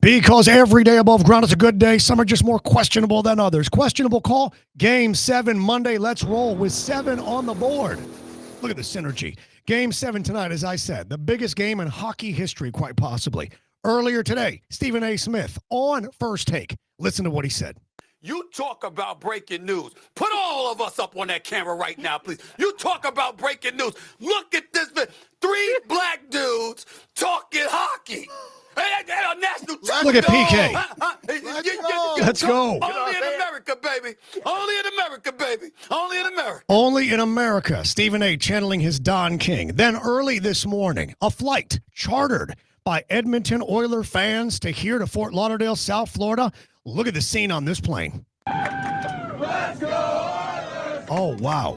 Because every day above ground is a good day. Some are just more questionable than others. Questionable call, Game 7 Monday. Let's roll with 7 on the board. Look at the synergy. Game 7 tonight, as I said, the biggest game in hockey history, quite possibly. Earlier today, Stephen A. Smith on First Take. Listen to what he said. You talk about breaking news. Put all of us up on that camera right now, please. You talk about breaking news. Look at this. 3 black dudes talking hockey. And national Look at PK. Let's go. Only in America, baby. Only in America, baby. Only in America. Only in America. Stephen A. channeling his Don King. Then early this morning, a flight chartered by Edmonton Oiler fans to here to Fort Lauderdale, South Florida. Look at the scene on this plane. Let's go Oilers! Oh, wow.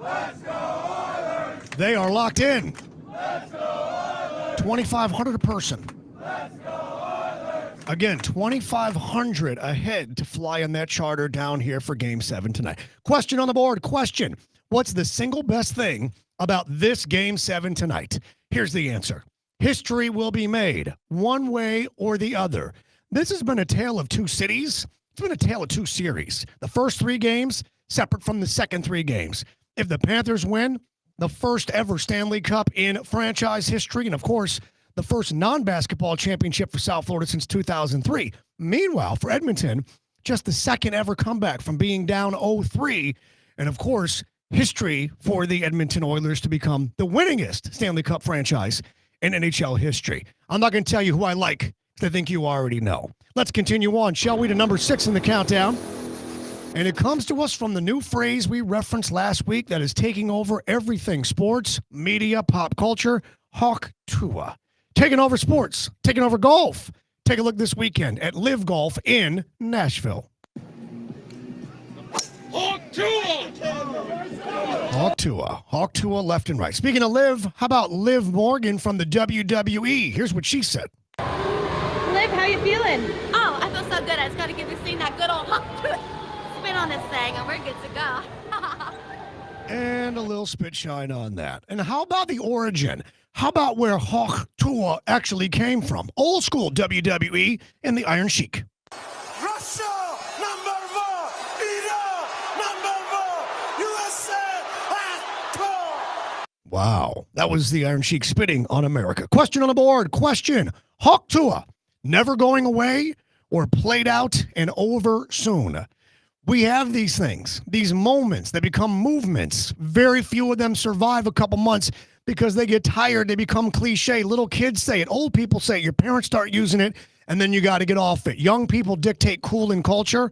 Let's go Oilers! They are locked in. Let's go Oilers! 2,500 a person. Let's go Oilers! Again, 2,500 ahead to fly on that charter down here for Game 7 tonight. Question on the board. Question. What's the single best thing about this Game 7 tonight? Here's the answer. History will be made one way or the other. This has been a tale of 2 cities. It's been a tale of 2 series. The first 3 games separate from the second 3 games. If the Panthers win, the first ever Stanley Cup in franchise history, and of course, the first non-basketball championship for South Florida since 2003. Meanwhile, for Edmonton, just the second ever comeback from being down 0-3. And of course, history for the Edmonton Oilers to become the winningest Stanley Cup franchise in NHL history. I'm not going to tell you who I like, because I think you already know. Let's continue on, shall we, to number 6 in the countdown. And it comes to us from the new phrase we referenced last week that is taking over everything sports, media, pop culture, Hawk-Tuah. Taking over sports, taking over golf. Take a look this weekend at Live Golf in Nashville. Hawk-Tuah! Hawk-Tuah. Hawk-Tuah left and right. Speaking of Liv, how about Liv Morgan from the WWE? Here's what she said. Liv, how you feeling? Oh, I feel so good. I just got to give this thing that good old spin on this thing, and we're good to go. And a little spit shine on that. And how about the origin? How about where Hawk-Tuah actually came from? Old school WWE in the Iron Sheik. Russia, number 1! Iran, number 1! USA, Hawk-Tuah! Wow. That was the Iron Sheik spitting on America. Question on the board. Question. Hawk-Tuah, never going away or played out and over soon? We have these things, these moments that become movements. Very few of them survive a couple months because they get tired. They become cliche. Little kids say it. Old people say it. Your parents start using it, and then you got to get off it. Young people dictate cool and culture.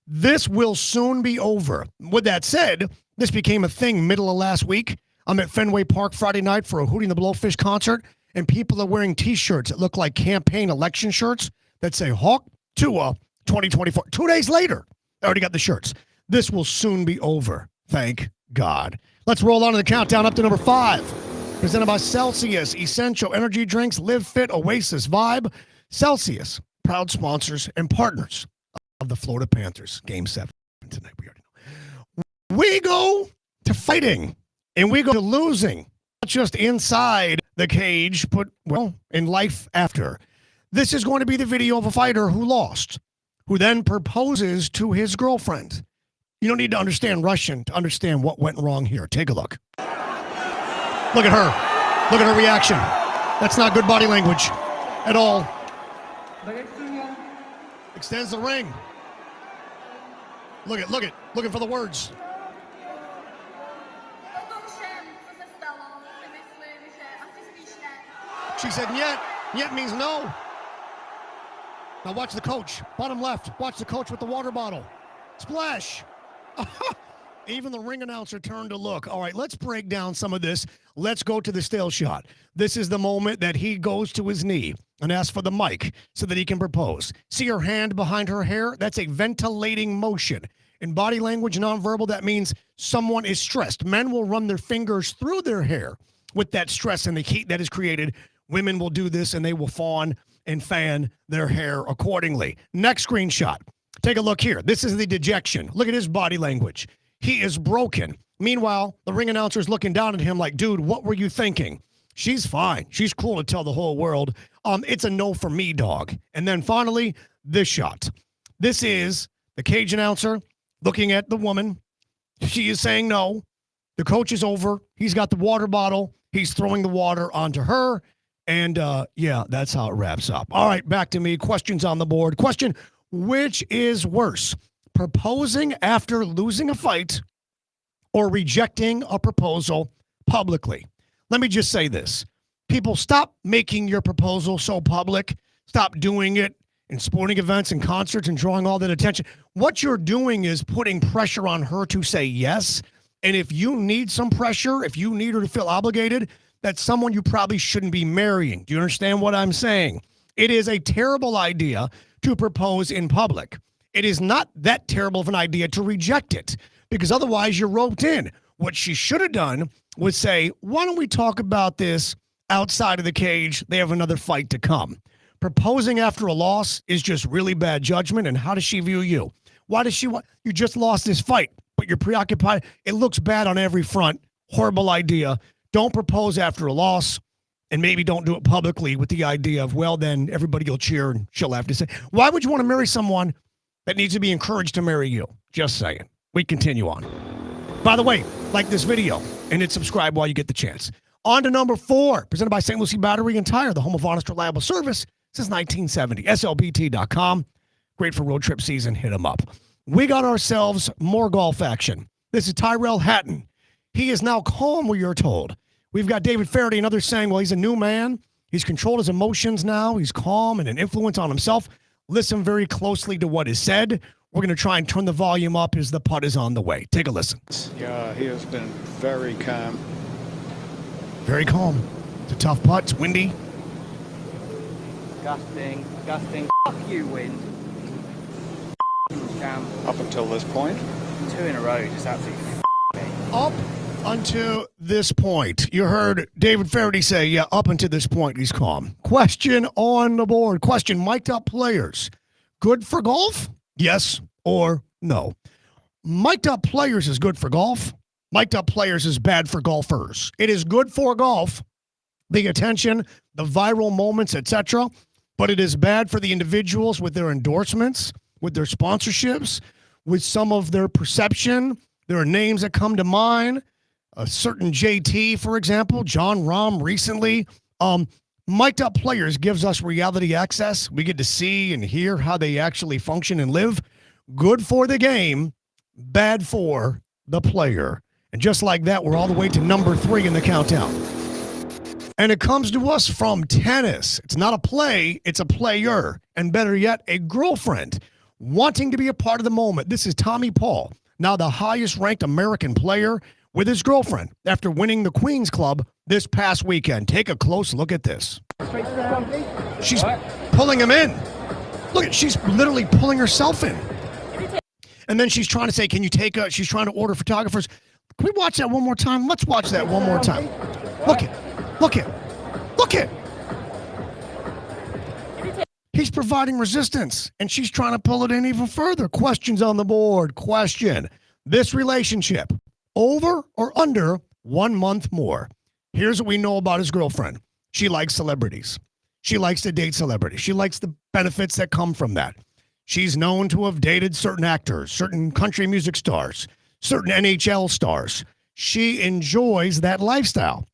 This will soon be over. With that said, this became a thing middle of last week. I'm at Fenway Park Friday night for a Hootie and the Blowfish concert, and people are wearing T-shirts that look like campaign election shirts that say Hawk-Tuah 2024. 2 days later, I already got the shirts. This will soon be over. Thank God. Let's roll on to the countdown up to number 5. Presented by Celsius, essential energy drinks, Live Fit, Oasis Vibe. Celsius, proud sponsors and partners of the Florida Panthers. Game 7 tonight. We already know. We go to fighting, and we go to losing. Not just inside the cage, but, well, in life after. This is going to be the video of a fighter who lost, who then proposes to his girlfriend. You don't need to understand Russian to understand what went wrong here. Take a look. Look at her. Look at her reaction. That's not good body language at all. Extends the ring. Look at, looking for the words. She said, "Yet." Yet means no. Now watch the coach. Bottom left. Watch the coach with the water bottle. Splash. Even the ring announcer turned to look. All right, let's break down some of this. Let's go to the still shot. This is the moment that he goes to his knee and asks for the mic so that he can propose. See her hand behind her hair? That's a ventilating motion. In body language, nonverbal, that means someone is stressed. Men will run their fingers through their hair with that stress and the heat that is created. Women will do this, and they will fawn and fan their hair accordingly. Next screenshot. Take a look here. This is the dejection. Look at his body language. He is broken. Meanwhile, the ring announcer is looking down at him like, dude, what were you thinking? She's fine. She's cool to tell the whole world. It's a no for me, dog. And then finally, this shot. This is the cage announcer looking at the woman. She is saying no. The coach is over. He's got the water bottle. He's throwing the water onto her. And, yeah, that's how it wraps up. All right, back to me. Questions on the board. Question, which is worse, proposing after losing a fight or rejecting a proposal publicly? Let me just say this. People, stop making your proposal so public. Stop doing it in sporting events and concerts and drawing all that attention. What you're doing is putting pressure on her to say yes. And if you need some pressure, if you need her to feel obligated, that's someone you probably shouldn't be marrying. Do you understand what I'm saying? It is a terrible idea to propose in public. It is not that terrible of an idea to reject it, because otherwise you're roped in. What she should have done was say, why don't we talk about this outside of the cage? They have another fight to come. Proposing after a loss is just really bad judgment. And how does she view you? Why does she want, you just lost this fight, but you're preoccupied. It looks bad on every front. Horrible idea. Don't propose after a loss, and maybe don't do it publicly with the idea of, well, then everybody will cheer and she'll have to say. Why would you want to marry someone that needs to be encouraged to marry you? Just saying. We continue on. By the way, like this video and hit subscribe while you get the chance. On to number 4, presented by St. Lucie Battery and Tire, the home of honest, reliable service since 1970. SLBT.com. Great for road trip season. Hit them up. We got ourselves more golf action. This is Tyrell Hatton. He is now calm, we are told. We've got David Faraday and others saying, well, he's a new man. He's controlled his emotions now. He's calm and an influence on himself. Listen very closely to what is said. We're going to try and turn the volume up as the putt is on the way. Take a listen. Yeah, he has been very calm. Very calm. It's a tough putt. It's windy. Gusting. Fuck you, wind. Cam. Up until this point. 2 in a row, just absolutely me. Up until this point. You heard David Faraday say, yeah, up until this point, he's calm. Question on the board. Question, mic'd up players. Good for golf? Yes or no? Mic'd up players is good for golf. Mic'd up players is bad for golfers. It is good for golf, the attention, the viral moments, etc., but it is bad for the individuals with their endorsements, with their sponsorships, with some of their perception. There are names that come to mind. A certain JT, for example, John Rahm recently. Mic'd up players gives us reality access. We get to see and hear how they actually function and live. Good for the game, bad for the player. And just like that, we're all the way to number 3 in the countdown. And it comes to us from tennis. It's not a play, it's a player. And better yet, a girlfriend wanting to be a part of the moment. This is Tommy Paul, now the highest ranked American player, with his girlfriend after winning the Queen's Club this past weekend. Take a close look at this. She's pulling him in. Look, she's literally pulling herself in. And then she's trying to say, can you take a, she's trying to order photographers. Can we watch that one more time? Let's watch that one more time. Look it. He's providing resistance, and she's trying to pull it in even further. Questions on the board. Question. This relationship, over or under 1 month more? Here's what we know about his girlfriend. She likes celebrities. She likes to date celebrities. She likes the benefits that come from that. She's known to have dated certain actors, certain country music stars, certain NHL stars. She enjoys that lifestyle.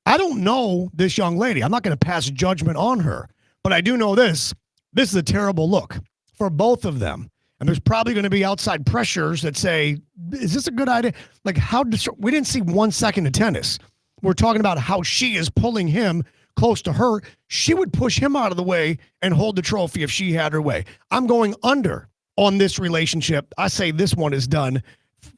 I don't know this young lady. I'm not going to pass judgment on her, but I do know this. This is a terrible look for both of them. And there's probably going to be outside pressures that say, is this a good idea? Like, we didn't see 1 second of tennis. We're talking about how she is pulling him close to her. She would push him out of the way and hold the trophy if she had her way. I'm going under on this relationship. I say this one is done.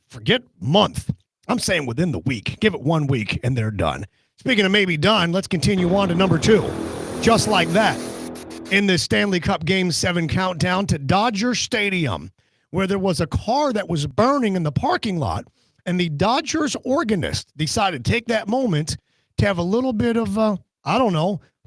Forget month. I'm saying within the week. Give it 1 week and they're done. Speaking of maybe done, let's continue on to number 2. Just like that, in the Stanley Cup Game 7 countdown to Dodger Stadium, where there was a car that was burning in the parking lot, and the Dodgers organist decided to take that moment to have a little bit of,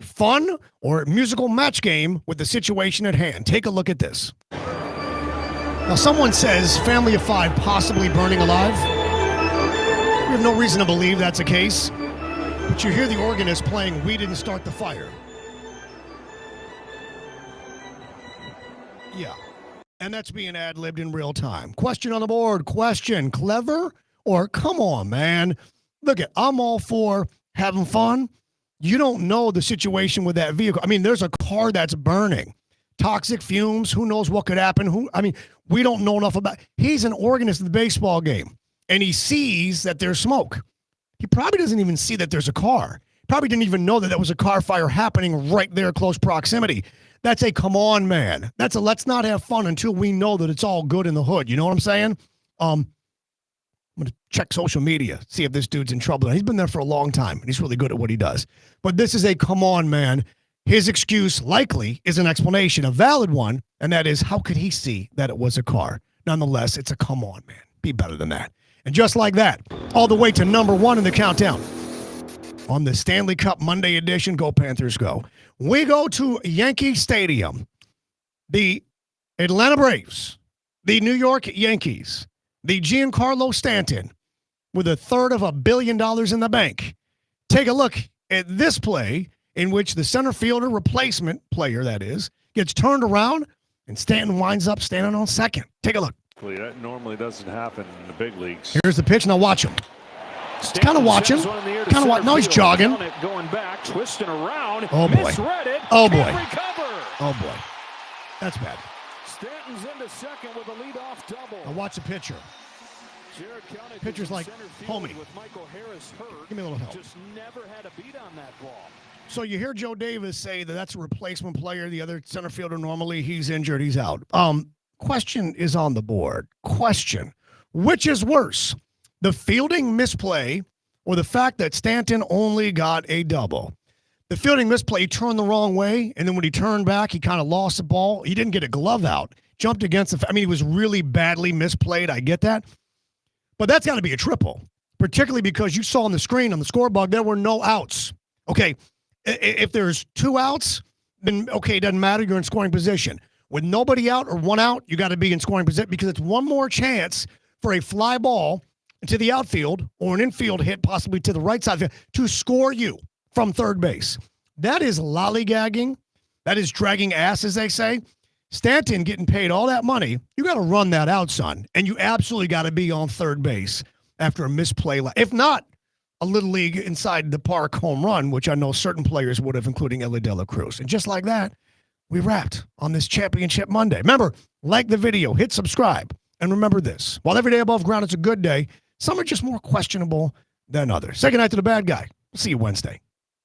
fun or musical match game with the situation at hand. Take a look at this. Now, someone says family of 5 possibly burning alive. We have no reason to believe that's the case. But you hear the organist playing "We Didn't Start the Fire." Yeah. And that's being ad-libbed in real time. Question on the board. Question. Clever or come on, man? Look, I'm all for having fun. You don't know the situation with that vehicle. I mean, there's a car that's burning. Toxic fumes. Who knows what could happen? We don't know enough about. He's an organist at the baseball game, and he sees that there's smoke. He probably doesn't even see that there's a car. Probably didn't even know that there was a car fire happening right there, close proximity. That's a come on, man. That's a let's not have fun until we know that it's all good in the hood. You know what I'm saying? I'm going to check social media, see if this dude's in trouble. He's been there for a long time, and he's really good at what he does. But this is a come on, man. His excuse likely is an explanation, a valid one, and that is how could he see that it was a car? Nonetheless, it's a come on, man. Be better than that. And just like that, all the way to number one in the countdown. On the Stanley Cup Monday edition, go Panthers go. We go to Yankee Stadium. The Atlanta Braves, the New York Yankees, the Giancarlo Stanton with $250 million in the bank. Take a look at this play in which the center fielder replacement player, that is, gets turned around and Stanton winds up standing on second. Take a look. That normally doesn't happen in the big leagues. Here's the pitch. Now watch him. Just kind of watch him. Kind of watch. Now he's jogging. Going back, twisting around. Oh boy. Oh boy. Oh boy. That's bad. Stanton's into second with a leadoff double. Now watch the pitcher. Pitcher's like, homie, with Michael Harris hurt. Give me a little help. Just never had a beat on that ball. So you hear Joe Davis say that that's a replacement player. The other center fielder, normally he's injured, he's out. Question is on the board. Question. Which is worse, the fielding misplay or the fact that Stanton only got a double? The fielding misplay, he turned the wrong way, and then when he turned back, he kind of lost the ball. He didn't get a glove out. Jumped against the – it was really badly misplayed. I get that. But that's got to be a triple, particularly because you saw on the screen, on the scoreboard, there were no outs. Okay, if there's 2 outs, then, okay, it doesn't matter. You're in scoring position. With nobody out or 1 out, you got to be in scoring position because it's one more chance for a fly ball into the outfield or an infield hit possibly to the right side of the field to score you from third base. That is lollygagging. That is dragging ass, as they say. Stanton getting paid all that money. You got to run that out, son. And you absolutely got to be on third base after a misplay. If not, a little league inside the park home run, which I know certain players would have, including Ellie De La Cruz. And just like that, we wrapped on this Championship Monday. Remember, like the video, hit subscribe. And remember this, while every day above ground is a good day, some are just more questionable than others. Say goodnight to the bad guy. We'll see you Wednesday.